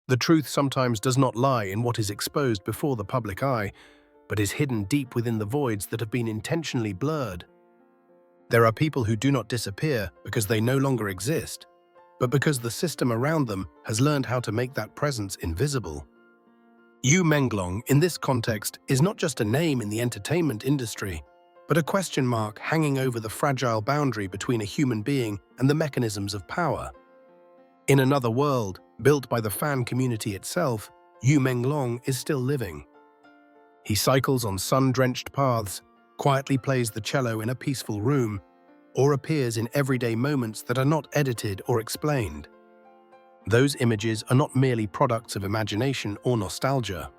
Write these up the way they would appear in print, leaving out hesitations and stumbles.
The truth sometimes does not lie in what is exposed before the public eye, but is hidden deep within the voids that have been intentionally blurred. There are people who do not disappear because they no longer exist, but because the system around them has learned how to make that presence invisible. Yu Manglong, in this context, is not just a name in the entertainment industry, but a question mark hanging over the fragile boundary between a human being and the mechanisms of power. In another world, built by the fan community itself, Yu Manglong is still living. He cycles on sun-drenched paths, quietly plays the cello in a peaceful room, or appears in everyday moments that are not edited or explained. Those images are not merely products of imagination or nostalgia.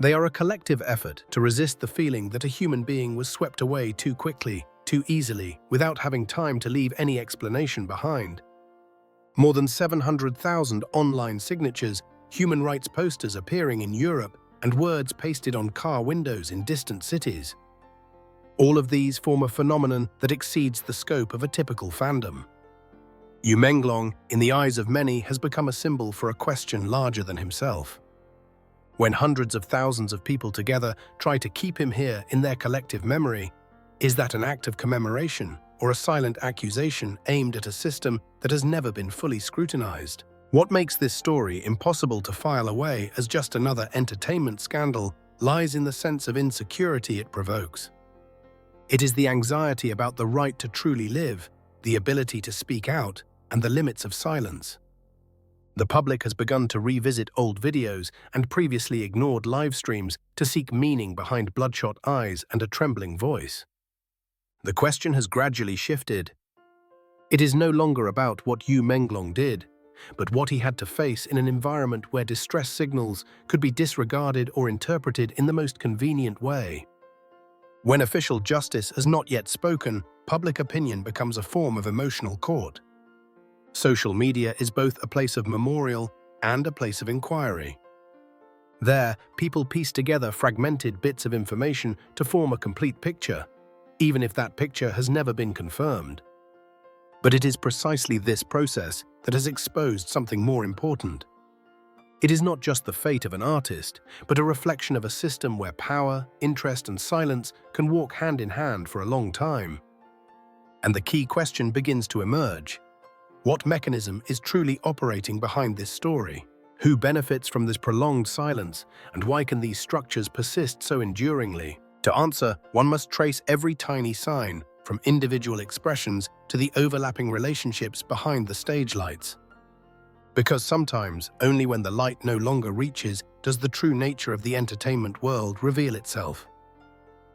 They are a collective effort to resist the feeling that a human being was swept away too quickly, too easily, without having time to leave any explanation behind. More than 700,000 online signatures, human rights posters appearing in Europe, and words pasted on car windows in distant cities. All of these form a phenomenon that exceeds the scope of a typical fandom. Yu Manglong, in the eyes of many, has become a symbol for a question larger than himself. When hundreds of thousands of people together try to keep him here in their collective memory, is that an act of commemoration or a silent accusation aimed at a system that has never been fully scrutinized? What makes this story impossible to file away as just another entertainment scandal lies in the sense of insecurity it provokes. It is the anxiety about the right to truly live, the ability to speak out, and the limits of silence. The public has begun to revisit old videos and previously ignored live streams to seek meaning behind bloodshot eyes and a trembling voice. The question has gradually shifted. It is no longer about what Yu Manglong did, but what he had to face in an environment where distress signals could be disregarded or interpreted in the most convenient way. When official justice has not yet spoken, public opinion becomes a form of emotional court. Social media is both a place of memorial and a place of inquiry. There, people piece together fragmented bits of information to form a complete picture, even if that picture has never been confirmed. But it is precisely this process that has exposed something more important. It is not just the fate of an artist, but a reflection of a system where power, interest, and silence can walk hand in hand for a long time. And the key question begins to emerge. What mechanism is truly operating behind this story? Who benefits from this prolonged silence, and why can these structures persist so enduringly? To answer, one must trace every tiny sign, from individual expressions to the overlapping relationships behind the stage lights. Because sometimes, only when the light no longer reaches does the true nature of the entertainment world reveal itself.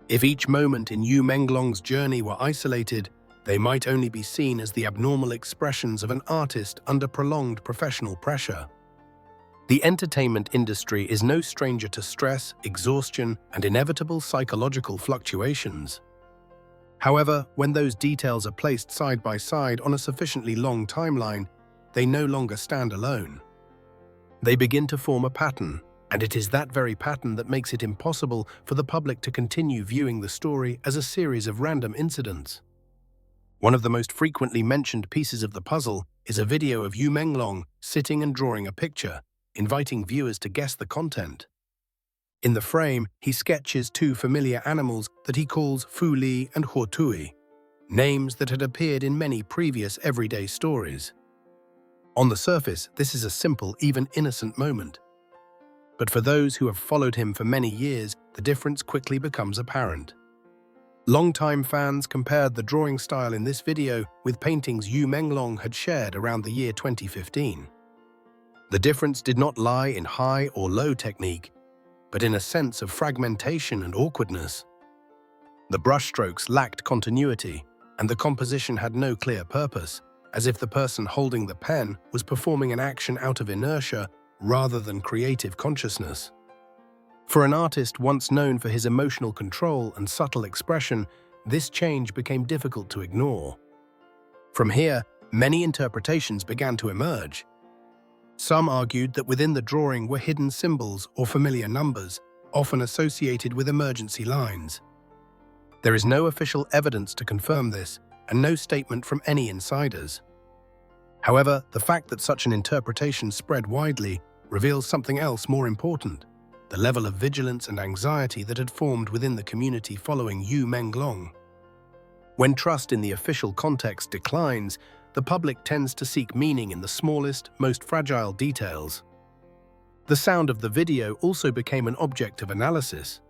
If each moment in Yu Manglong's journey were isolated, they might only be seen as the abnormal expressions of an artist under prolonged professional pressure. The entertainment industry is no stranger to stress, exhaustion, and inevitable psychological fluctuations. However, when those details are placed side by side on a sufficiently long timeline, they no longer stand alone. They begin to form a pattern, and it is that very pattern that makes it impossible for the public to continue viewing the story as a series of random incidents. One of the most frequently mentioned pieces of the puzzle is a video of Yu Manglong sitting and drawing a picture, inviting viewers to guess the content. In the frame, he sketches two familiar animals that he calls Fu Li and Huo Tui, names that had appeared in many previous everyday stories. On the surface, this is a simple, even innocent moment. But for those who have followed him for many years, the difference quickly becomes apparent. Longtime fans compared the drawing style in this video with paintings Yu Manglong had shared around the year 2015. The difference did not lie in high or low technique, but in a sense of fragmentation and awkwardness. The brushstrokes lacked continuity, and the composition had no clear purpose, as if the person holding the pen was performing an action out of inertia rather than creative consciousness. For an artist once known for his emotional control and subtle expression, this change became difficult to ignore. From here, many interpretations began to emerge. Some argued that within the drawing were hidden symbols or familiar numbers, often associated with emergency lines. There is no official evidence to confirm this, and no statement from any insiders. However, the fact that such an interpretation spread widely reveals something else more important: the level of vigilance and anxiety that had formed within the community following Yu Manglong. When trust in the official context declines, the public tends to seek meaning in the smallest, most fragile details. The sound of the video also became an object of analysis.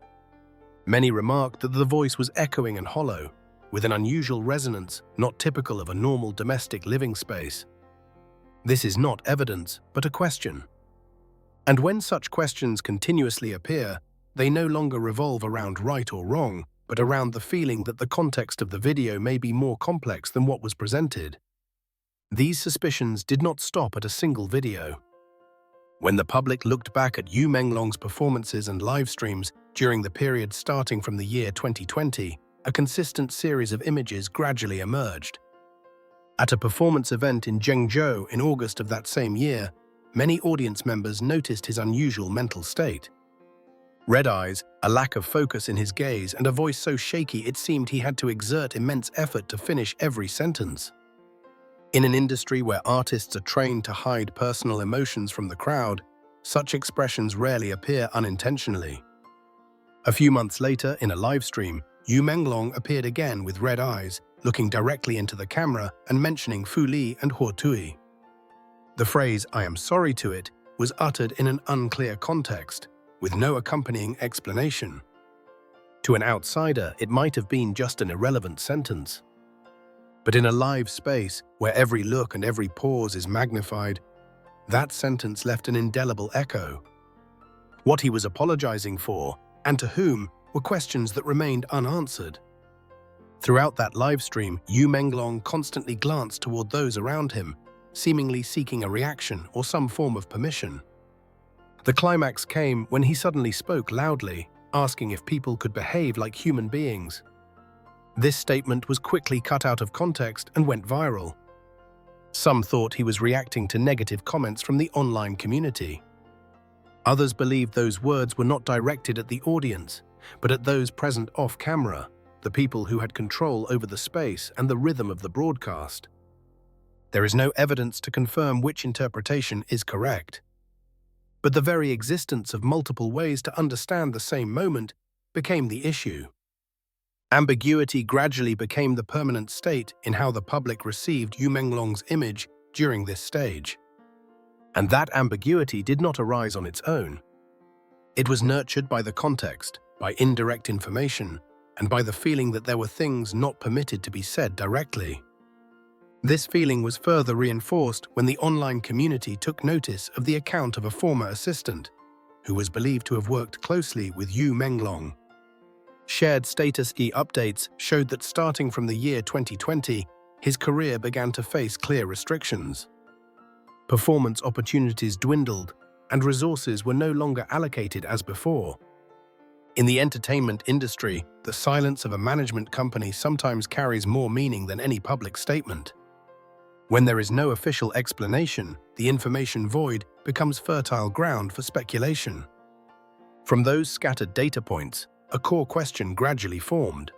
Many remarked that the voice was echoing and hollow, with an unusual resonance not typical of a normal domestic living space. This is not evidence, but a question. And when such questions continuously appear, they no longer revolve around right or wrong, but around the feeling that the context of the video may be more complex than what was presented. These suspicions did not stop at a single video. When the public looked back at Yu Manglong's performances and live streams during the period starting from the year 2020, a consistent series of images gradually emerged. At a performance event in Zhengzhou in August of that same year, many audience members noticed his unusual mental state. Red eyes, a lack of focus in his gaze, and a voice so shaky it seemed he had to exert immense effort to finish every sentence. In an industry where artists are trained to hide personal emotions from the crowd, such expressions rarely appear unintentionally. A few months later, in a live stream, Yu Manglong appeared again with red eyes, looking directly into the camera and mentioning Fu Li and Huo Tui. The phrase, "I am sorry to it," was uttered in an unclear context, with no accompanying explanation. To an outsider, it might have been just an irrelevant sentence. But in a live space, where every look and every pause is magnified, that sentence left an indelible echo. What he was apologizing for, and to whom, were questions that remained unanswered. Throughout that live stream, Yu Manglong constantly glanced toward those around him, seemingly seeking a reaction or some form of permission. The climax came when he suddenly spoke loudly, asking if people could behave like human beings. This statement was quickly cut out of context and went viral. Some thought he was reacting to negative comments from the online community. Others believed those words were not directed at the audience, but at those present off-camera, the people who had control over the space and the rhythm of the broadcast. There is no evidence to confirm which interpretation is correct. But the very existence of multiple ways to understand the same moment became the issue. Ambiguity gradually became the permanent state in how the public received Yu Manglong's image during this stage. And that ambiguity did not arise on its own. It was nurtured by the context, by indirect information, and by the feeling that there were things not permitted to be said directly. This feeling was further reinforced when the online community took notice of the account of a former assistant, who was believed to have worked closely with Yu Manglong. Shared status updates showed that starting from the year 2020, his career began to face clear restrictions. Performance opportunities dwindled, and resources were no longer allocated as before. In the entertainment industry, the silence of a management company sometimes carries more meaning than any public statement. When there is no official explanation, the information void becomes fertile ground for speculation. From those scattered data points, a core question gradually formed.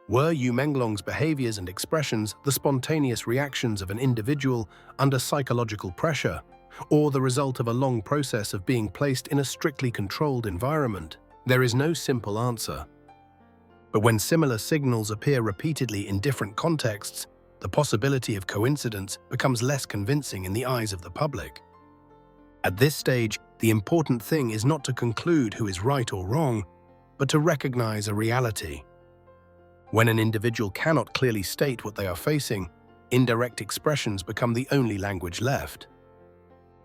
Were Yu Manglong's behaviors and expressions the spontaneous reactions of an individual under psychological pressure, or the result of a long process of being placed in a strictly controlled environment? There is no simple answer. But when similar signals appear repeatedly in different contexts, the possibility of coincidence becomes less convincing in the eyes of the public. At this stage, the important thing is not to conclude who is right or wrong, but to recognize a reality. When an individual cannot clearly state what they are facing, indirect expressions become the only language left.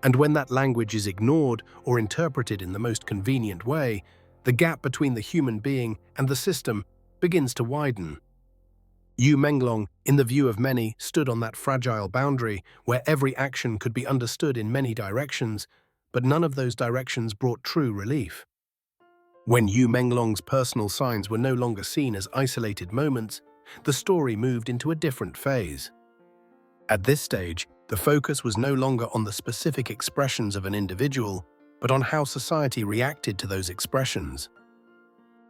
And when that language is ignored or interpreted in the most convenient way, the gap between the human being and the system begins to widen. Yu Manglong, in the view of many, stood on that fragile boundary where every action could be understood in many directions, but none of those directions brought true relief. When Yu Manglong's personal signs were no longer seen as isolated moments, the story moved into a different phase. At this stage, the focus was no longer on the specific expressions of an individual, but on how society reacted to those expressions.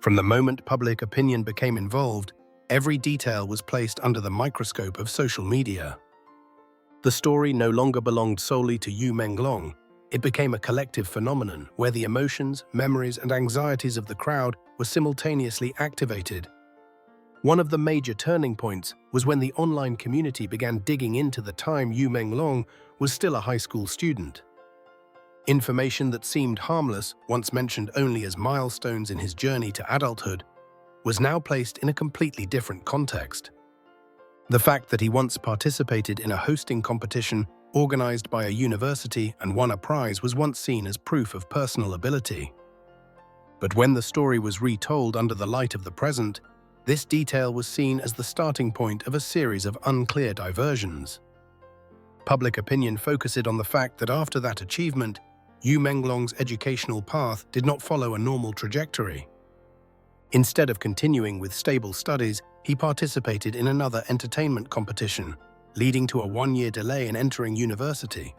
From the moment public opinion became involved, every detail was placed under the microscope of social media. The story no longer belonged solely to Yu Manglong, It became a collective phenomenon where the emotions, memories, and anxieties of the crowd were simultaneously activated. One of the major turning points was when the online community began digging into the time Yu Manglong was still a high school student. Information that seemed harmless, once mentioned only as milestones in his journey to adulthood, was now placed in a completely different context. The fact that he once participated in a hosting competition organized by a university and won a prize was once seen as proof of personal ability. But when the story was retold under the light of the present, this detail was seen as the starting point of a series of unclear diversions. Public opinion focused on the fact that after that achievement, Yu Menglong's educational path did not follow a normal trajectory. Instead of continuing with stable studies, he participated in another entertainment competition, leading to a one-year delay in entering university.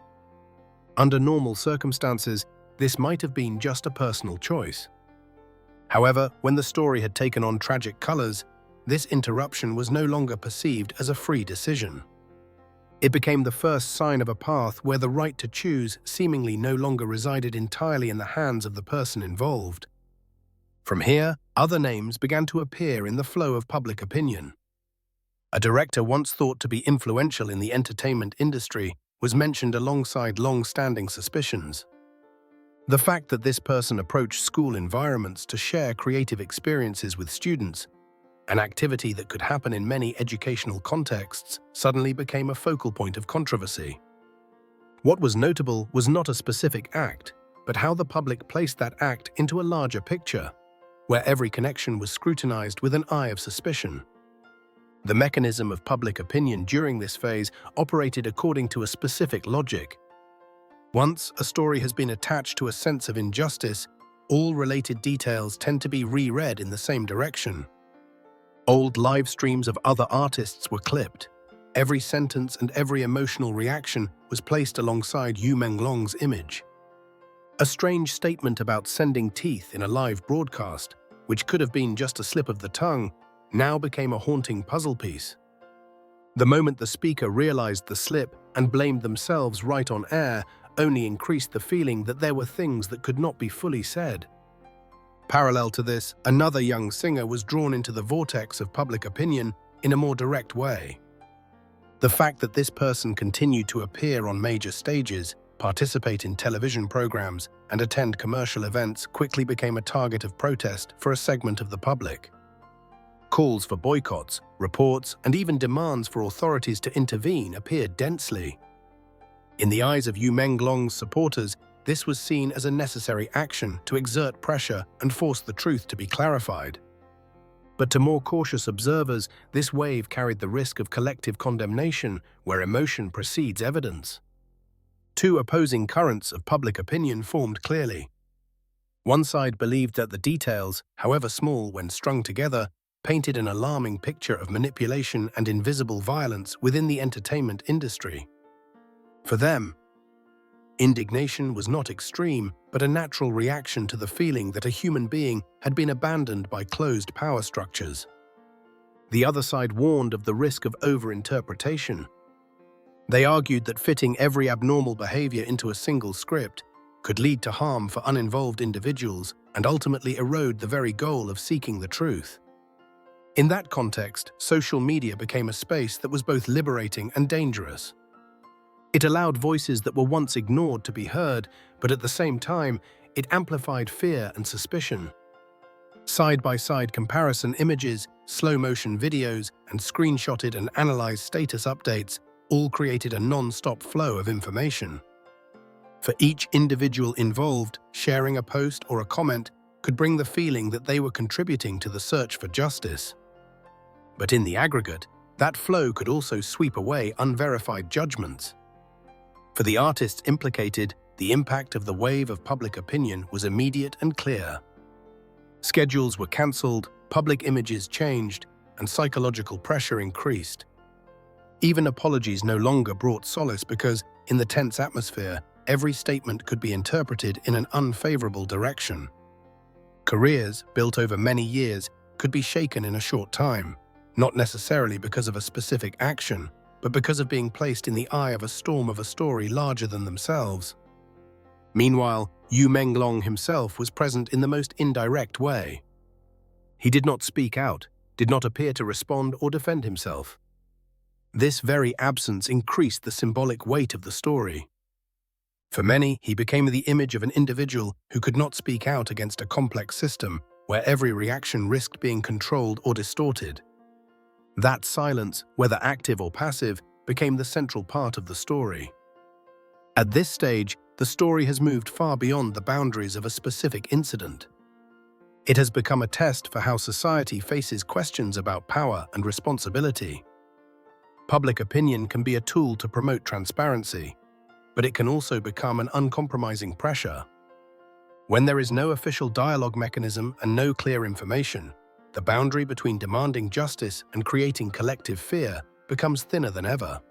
Under normal circumstances, this might have been just a personal choice. However, when the story had taken on tragic colors, this interruption was no longer perceived as a free decision. It became the first sign of a path where the right to choose seemingly no longer resided entirely in the hands of the person involved. From here, other names began to appear in the flow of public opinion. A director once thought to be influential in the entertainment industry was mentioned alongside long-standing suspicions. The fact that this person approached school environments to share creative experiences with students, an activity that could happen in many educational contexts, suddenly became a focal point of controversy. What was notable was not a specific act, but how the public placed that act into a larger picture, where every connection was scrutinized with an eye of suspicion. The mechanism of public opinion during this phase operated according to a specific logic. Once a story has been attached to a sense of injustice, all related details tend to be reread in the same direction. Old live streams of other artists were clipped. Every sentence and every emotional reaction was placed alongside Yu Manglong's image. A strange statement about sending teeth in a live broadcast, which could have been just a slip of the tongue, now became a haunting puzzle piece. The moment the speaker realized the slip and blamed themselves right on air only increased the feeling that there were things that could not be fully said. Parallel to this, another young singer was drawn into the vortex of public opinion in a more direct way. The fact that this person continued to appear on major stages, participate in television programs, and attend commercial events quickly became a target of protest for a segment of the public. Calls for boycotts, reports, and even demands for authorities to intervene appeared densely. In the eyes of Yu Manglong's supporters, this was seen as a necessary action to exert pressure and force the truth to be clarified. But to more cautious observers, this wave carried the risk of collective condemnation where emotion precedes evidence. Two opposing currents of public opinion formed clearly. One side believed that the details, however small when strung together, painted an alarming picture of manipulation and invisible violence within the entertainment industry. For them, indignation was not extreme, but a natural reaction to the feeling that a human being had been abandoned by closed power structures. The other side warned of the risk of overinterpretation. They argued that fitting every abnormal behavior into a single script could lead to harm for uninvolved individuals and ultimately erode the very goal of seeking the truth. In that context, social media became a space that was both liberating and dangerous. It allowed voices that were once ignored to be heard, but at the same time, it amplified fear and suspicion. Side-by-side comparison images, slow-motion videos, and screenshotted and analyzed status updates all created a non-stop flow of information. For each individual involved, sharing a post or a comment could bring the feeling that they were contributing to the search for justice. But in the aggregate, that flow could also sweep away unverified judgments. For the artists implicated, the impact of the wave of public opinion was immediate and clear. Schedules were cancelled, public images changed, and psychological pressure increased. Even apologies no longer brought solace because, in the tense atmosphere, every statement could be interpreted in an unfavorable direction. Careers, built over many years, could be shaken in a short time, not necessarily because of a specific action, but because of being placed in the eye of a storm of a story larger than themselves. Meanwhile, Yu Manglong himself was present in the most indirect way. He did not speak out, did not appear to respond or defend himself. This very absence increased the symbolic weight of the story. For many, he became the image of an individual who could not speak out against a complex system where every reaction risked being controlled or distorted. That silence, whether active or passive, became the central part of the story. At this stage, the story has moved far beyond the boundaries of a specific incident. It has become a test for how society faces questions about power and responsibility. Public opinion can be a tool to promote transparency, but it can also become an uncompromising pressure. When there is no official dialogue mechanism and no clear information, the boundary between demanding justice and creating collective fear becomes thinner than ever.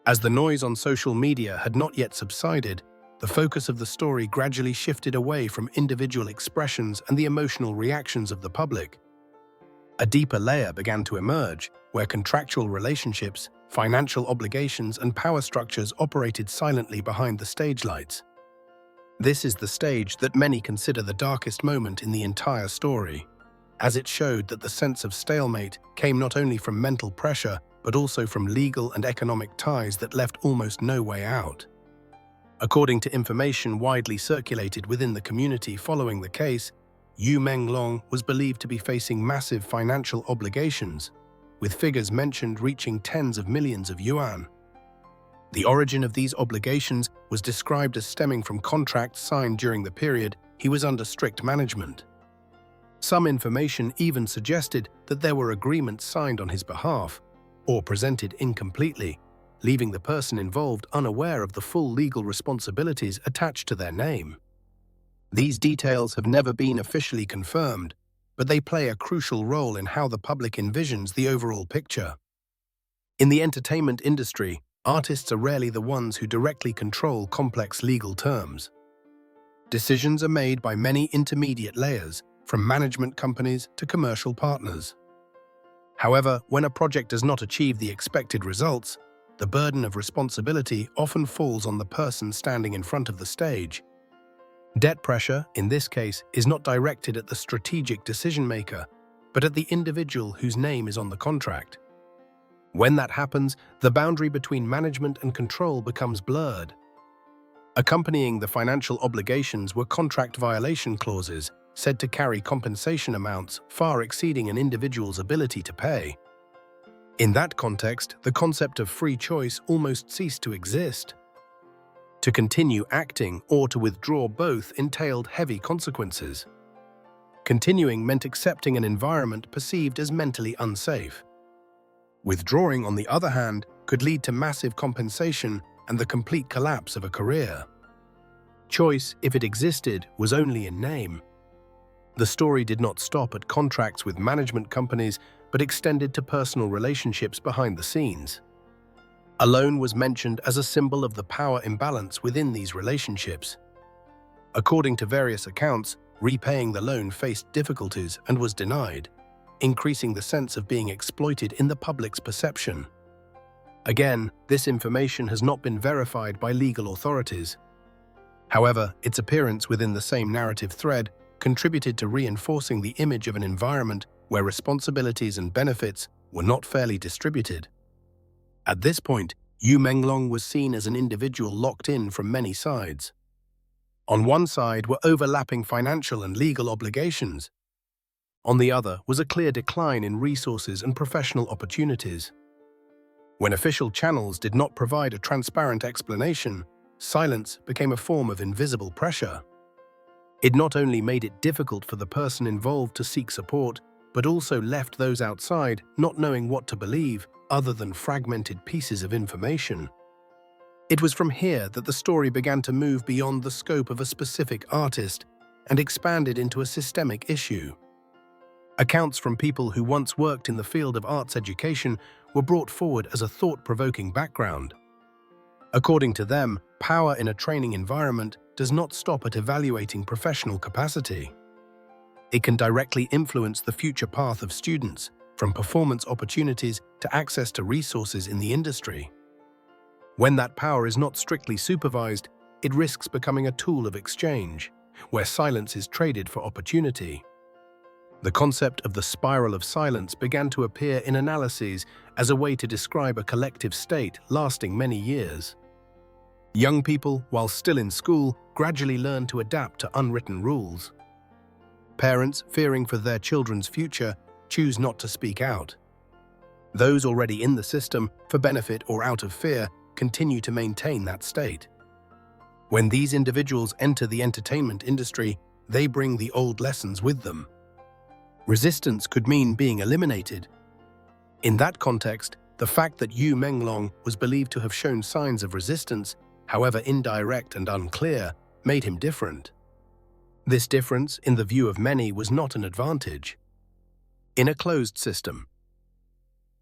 As the noise on social media had not yet subsided, the focus of the story gradually shifted away from individual expressions and the emotional reactions of the public. A deeper layer began to emerge, where contractual relationships, financial obligations, and power structures operated silently behind the stage lights. This is the stage that many consider the darkest moment in the entire story, as it showed that the sense of stalemate came not only from mental pressure, but also from legal and economic ties that left almost no way out. According to information widely circulated within the community following the case, Yu Manglong was believed to be facing massive financial obligations, with figures mentioned reaching tens of millions of yuan. The origin of these obligations was described as stemming from contracts signed during the period he was under strict management. Some information even suggested that there were agreements signed on his behalf, or presented incompletely, leaving the person involved unaware of the full legal responsibilities attached to their name. These details have never been officially confirmed, but they play a crucial role in how the public envisions the overall picture. In the entertainment industry, artists are rarely the ones who directly control complex legal terms. Decisions are made by many intermediate layers, from management companies to commercial partners. However, when a project does not achieve the expected results, the burden of responsibility often falls on the person standing in front of the stage. Debt pressure, in this case, is not directed at the strategic decision-maker, but at the individual whose name is on the contract. When that happens, the boundary between management and control becomes blurred. Accompanying the financial obligations were contract violation clauses, said to carry compensation amounts far exceeding an individual's ability to pay. In that context, the concept of free choice almost ceased to exist. To continue acting or to withdraw both entailed heavy consequences. Continuing meant accepting an environment perceived as mentally unsafe. Withdrawing, on the other hand, could lead to massive compensation and the complete collapse of a career. Choice, if it existed, was only in name. The story did not stop at contracts with management companies, but extended to personal relationships behind the scenes. A loan was mentioned as a symbol of the power imbalance within these relationships. According to various accounts, repaying the loan faced difficulties and was denied, increasing the sense of being exploited in the public's perception. Again, this information has not been verified by legal authorities. However, its appearance within the same narrative thread contributed to reinforcing the image of an environment where responsibilities and benefits were not fairly distributed. At this point, Yu Manglong was seen as an individual locked in from many sides. On one side were overlapping financial and legal obligations. On the other was a clear decline in resources and professional opportunities. When official channels did not provide a transparent explanation, silence became a form of invisible pressure. It not only made it difficult for the person involved to seek support, but also left those outside not knowing what to believe other than fragmented pieces of information. It was from here that the story began to move beyond the scope of a specific artist and expanded into a systemic issue. Accounts from people who once worked in the field of arts education were brought forward as a thought-provoking background. According to them, power in a training environment does not stop at evaluating professional capacity. It can directly influence the future path of students, from performance opportunities to access to resources in the industry. When that power is not strictly supervised, it risks becoming a tool of exchange, where silence is traded for opportunity. The concept of the spiral of silence began to appear in analyses as a way to describe a collective state lasting many years. Young people, while still in school, gradually learn to adapt to unwritten rules. Parents, fearing for their children's future, choose not to speak out. Those already in the system, for benefit or out of fear, continue to maintain that state. When these individuals enter the entertainment industry, they bring the old lessons with them. Resistance could mean being eliminated. In that context, the fact that Yu Manglong was believed to have shown signs of resistance, however indirect and unclear, made him different. This difference, in the view of many, was not an advantage. In a closed system,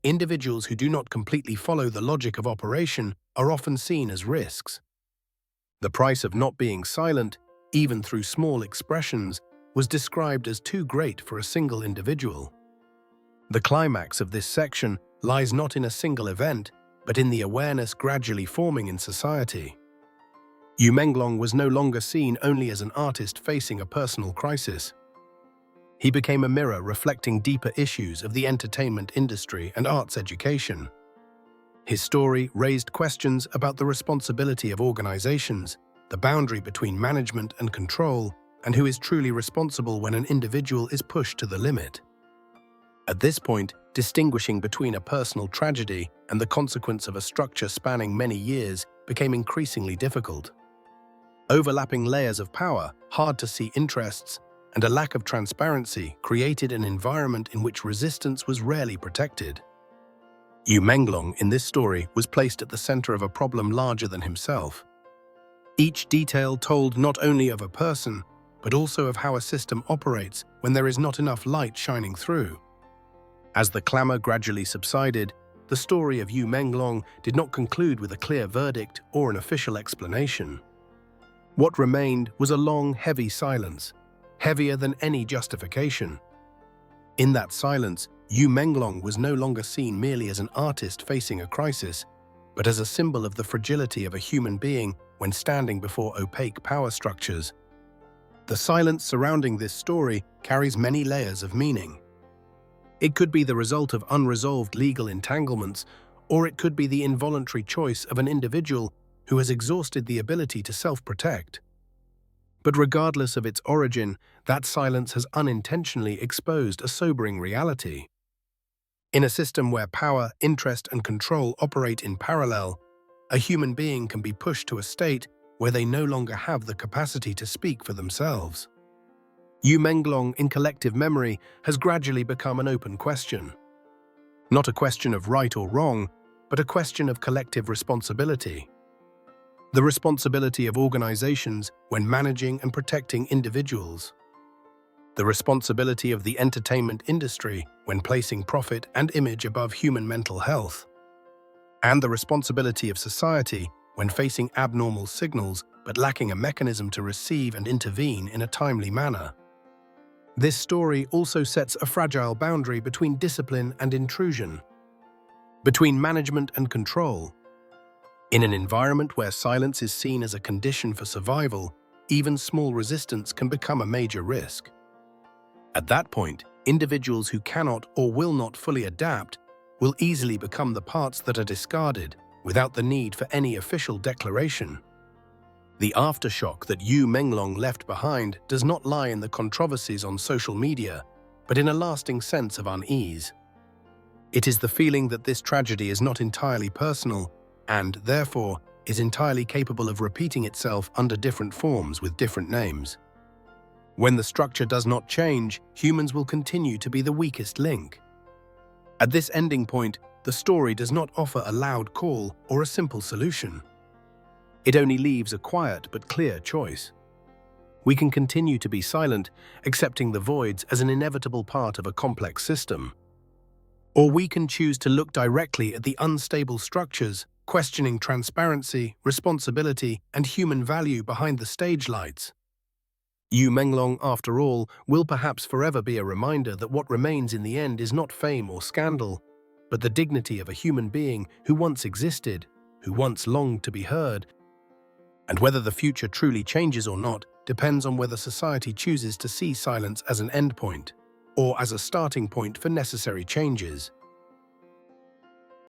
individuals who do not completely follow the logic of operation are often seen as risks. The price of not being silent, even through small expressions, was described as too great for a single individual. The climax of this section lies not in a single event, but in the awareness gradually forming in society. Yu Manglong was no longer seen only as an artist facing a personal crisis. He became a mirror reflecting deeper issues of the entertainment industry and arts education. His story raised questions about the responsibility of organizations, the boundary between management and control, and who is truly responsible when an individual is pushed to the limit. At this point, distinguishing between a personal tragedy and the consequence of a structure spanning many years became increasingly difficult. Overlapping layers of power, hard-to-see interests, and a lack of transparency created an environment in which resistance was rarely protected. Yu Manglong, in this story, was placed at the center of a problem larger than himself. Each detail told not only of a person, but also of how a system operates when there is not enough light shining through. As the clamor gradually subsided, the story of Yu Manglong did not conclude with a clear verdict or an official explanation. What remained was a long, heavy silence, heavier than any justification. In that silence, Yu Manglong was no longer seen merely as an artist facing a crisis, but as a symbol of the fragility of a human being when standing before opaque power structures. The silence surrounding this story carries many layers of meaning. It could be the result of unresolved legal entanglements, or it could be the involuntary choice of an individual who has exhausted the ability to self-protect. But regardless of its origin, that silence has unintentionally exposed a sobering reality. In a system where power, interest, and control operate in parallel, a human being can be pushed to a state where they no longer have the capacity to speak for themselves. Yu Manglong in collective memory has gradually become an open question. Not a question of right or wrong, but a question of collective responsibility. The responsibility of organizations when managing and protecting individuals. The responsibility of the entertainment industry when placing profit and image above human mental health. And the responsibility of society when facing abnormal signals but lacking a mechanism to receive and intervene in a timely manner. This story also sets a fragile boundary between discipline and intrusion, between management and control. In an environment where silence is seen as a condition for survival, even small resistance can become a major risk. At that point, individuals who cannot or will not fully adapt will easily become the parts that are discarded without the need for any official declaration. The aftershock that Yu Manglong left behind does not lie in the controversies on social media, but in a lasting sense of unease. It is the feeling that this tragedy is not entirely personal and, therefore, is entirely capable of repeating itself under different forms with different names. When the structure does not change, humans will continue to be the weakest link. At this ending point, the story does not offer a loud call or a simple solution. It only leaves a quiet but clear choice. We can continue to be silent, accepting the voids as an inevitable part of a complex system. Or we can choose to look directly at the unstable structures, questioning transparency, responsibility, and human value behind the stage lights. Yu Manglong, after all, will perhaps forever be a reminder that what remains in the end is not fame or scandal, but the dignity of a human being who once existed, who once longed to be heard, And whether the future truly changes or not depends on whether society chooses to see silence as an endpoint or as a starting point for necessary changes.